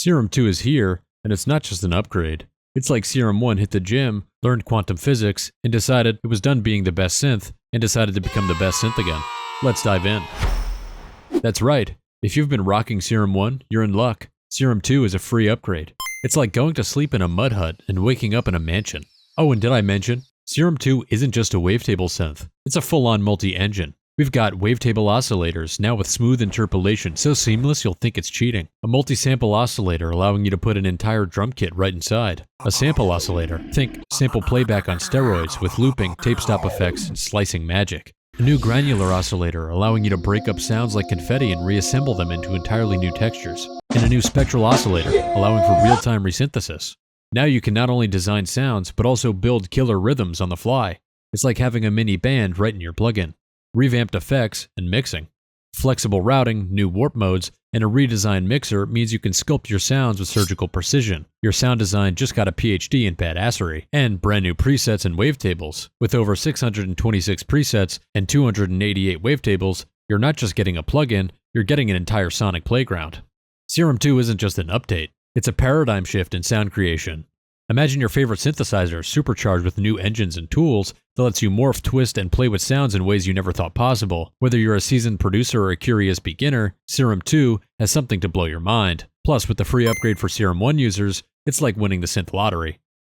Serum 2 is here, and it's not just an upgrade. It's like Serum 1 hit the gym, learned quantum physics, and decided it was done being the best synth, and decided to become the best synth again. Let's dive in. That's right, if you've been rocking Serum 1, you're in luck. Serum 2 is a free upgrade. It's like going to sleep in a mud hut and waking up in a mansion. Oh, and did I mention? Serum 2 isn't just a wavetable synth, it's a full-on multi-engine. We've got wavetable oscillators, now with smooth interpolation so seamless you'll think it's cheating. A multi-sample oscillator allowing you to put an entire drum kit right inside. A sample oscillator, think sample playback on steroids with looping, tape stop effects, and slicing magic. A new granular oscillator allowing you to break up sounds like confetti and reassemble them into entirely new textures. And a new spectral oscillator allowing for real-time resynthesis. Now you can not only design sounds, but also build killer rhythms on the fly. It's like having a mini band right in your plugin. Revamped effects and mixing. Flexible routing, new warp modes, and a redesigned mixer means you can sculpt your sounds with surgical precision. Your sound design just got a PhD in badassery. And brand new presets and wavetables. With over 626 presets and 288 wavetables, you're not just getting a plugin, you're getting an entire sonic playground. Serum 2 isn't just an update. It's a paradigm shift in sound creation. Imagine your favorite synthesizer supercharged with new engines and tools that lets you morph, twist, and play with sounds in ways you never thought possible. Whether you're a seasoned producer or a curious beginner, Serum 2 has something to blow your mind. Plus, with the free upgrade for Serum 1 users, it's like winning the synth lottery.